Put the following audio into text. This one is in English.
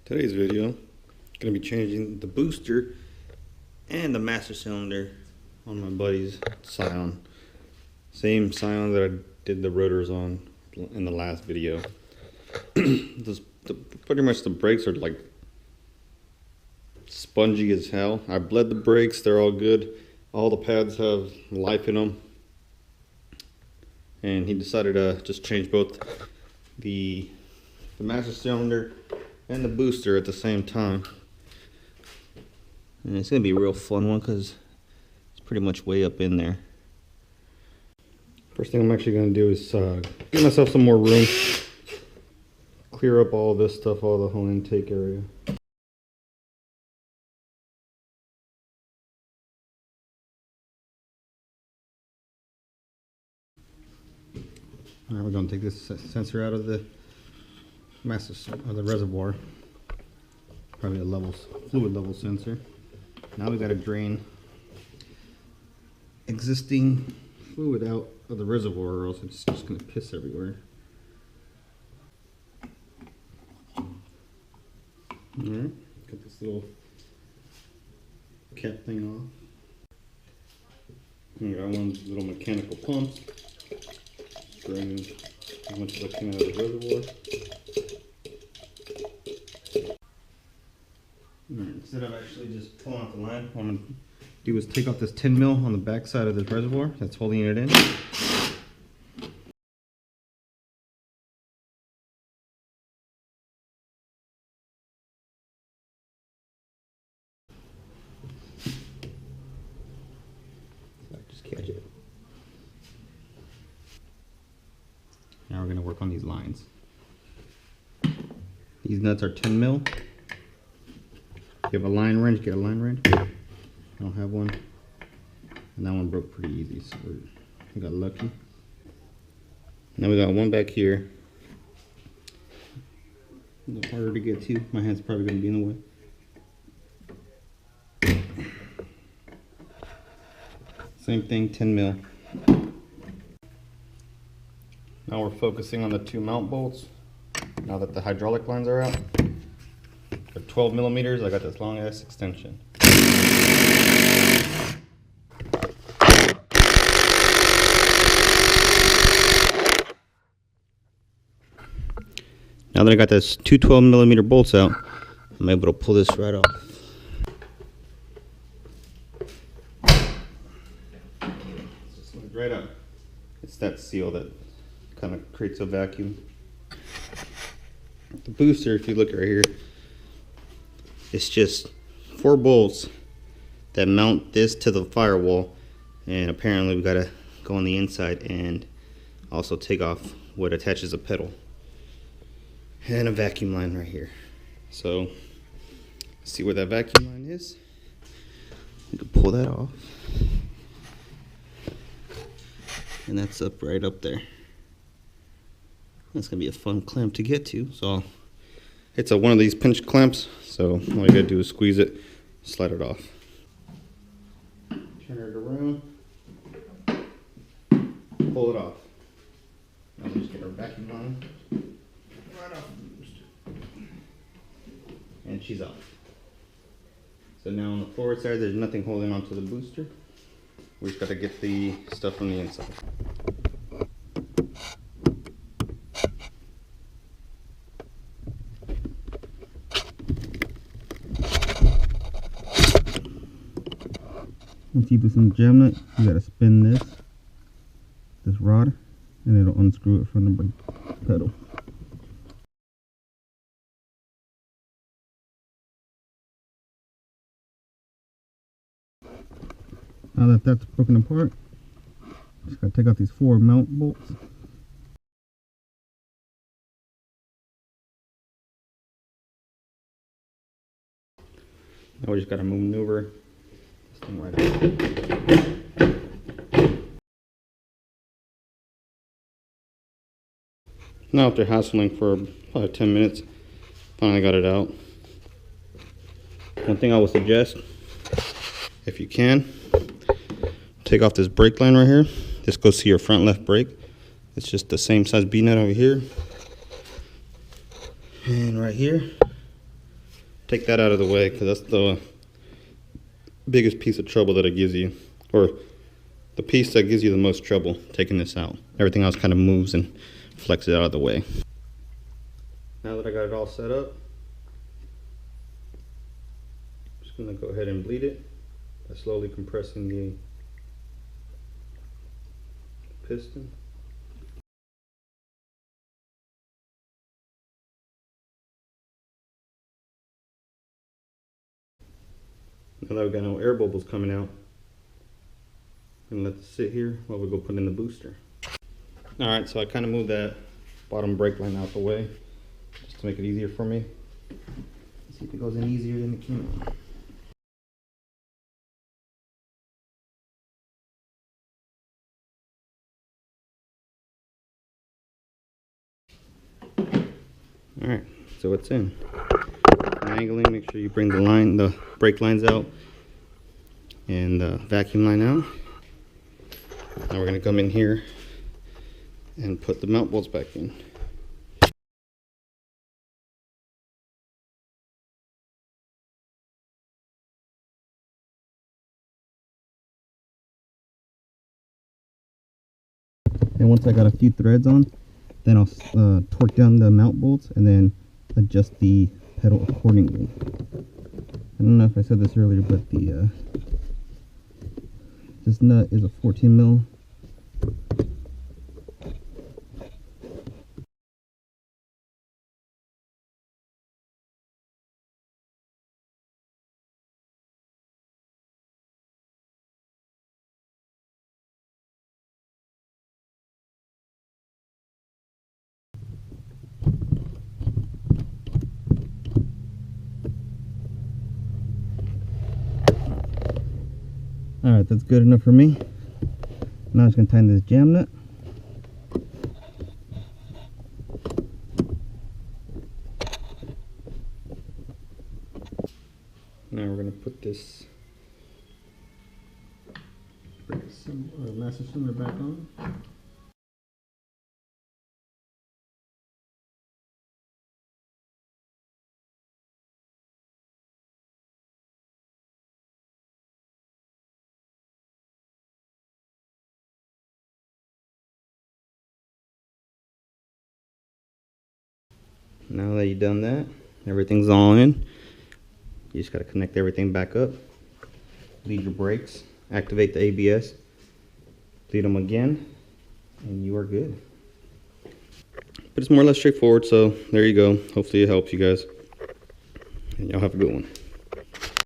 Today's video, going to be changing the booster and the master cylinder on my buddy's Scion. Same Scion that I did the rotors on in the last video. Pretty much the brakes are like spongy as hell. I bled the brakes, they're all good. All the pads have life in them. And he decided to just change both the master cylinder and the booster at the same time. And it's gonna be a real fun one because it's pretty much way up in there. First thing I'm actually gonna do is give myself some more room, clear up all this stuff, all the whole intake area. Alright, we're gonna take this sensor out of the reservoir. Probably a fluid level sensor. Now we gotta drain existing fluid out of the reservoir, or else it's just gonna piss everywhere. Alright, got this little cap thing off. And we got one little mechanical pump. Drain as much as I can out of the reservoir. Instead of actually just pulling off the line, what I'm going to do is take off this 10 mil on the back side of this reservoir that's holding it in. Just catch it. Now we're going to work on these lines. These nuts are 10 mil. If you have a line wrench, get a line wrench. I don't have one. And that one broke pretty easy, so we got lucky. Now we got one back here. A little harder to get to. My hand's probably going to be in the way. Same thing, 10 mil. Now we're focusing on the two mount bolts. Now that the hydraulic lines are out. For 12 millimeters, I got this long ass extension. Now that I got this two 12 millimeter bolts out, I'm able to pull this right off. Just slide right up. It's that seal that kind of creates a vacuum. The booster, if you look right here, it's just 4 bolts that mount this to the firewall, and apparently we gotta go on the inside and also take off what attaches a pedal and a vacuum line right here. So see where that vacuum line is. You can pull that off, and that's up right up there. That's gonna be a fun clamp to get to. So it's one of these pinch clamps, so all you gotta do is squeeze it, slide it off. Turn it around, pull it off. Now we just get our vacuum line right off the booster. And she's off. So now on the forward side, there's nothing holding onto the booster. We just gotta get the stuff from the inside. Once you do some jam nut, you gotta spin this rod, and it'll unscrew it from the brake pedal. Now that that's broken apart, just gotta take out these 4 mount bolts. Now we just gotta maneuver this thing right out. Now after hassling for probably 10 minutes, finally got it out. One thing I would suggest, if you can, take off this brake line right here. This goes to your front left brake. It's just the same size B-nut over here. And right here, take that out of the way, because that's the biggest piece of trouble that it gives you, or the piece that gives you the most trouble taking this out. Everything else kind of moves and flexes out of the way. Now that I got it all set up, I'm just going to go ahead and bleed it by slowly compressing the piston. Now that we've got no air bubbles coming out, I'm gonna let this sit here while we go put in the booster. Alright, so I kind of moved that bottom brake line out the way just to make it easier for me. Let's see if it goes in easier than it came out. Alright, so it's in. Angling, make sure you bring the brake lines out and the vacuum line out. Now we're going to come in here and put the mount bolts back in. And once I got a few threads on, then I'll torque down the mount bolts and then adjust the pedal accordingly. I don't know if I said this earlier, but this nut is a 14 mil. Alright, that's good enough for me. Now I'm just going to tighten this jam nut. Now we're going to put this master cylinder back on. Now that you've done that, everything's all in. You just got to connect everything back up. Lead your brakes, activate the ABS, lead them again, and you are good. But it's more or less straightforward, so there you go. Hopefully it helps you guys, and y'all have a good one.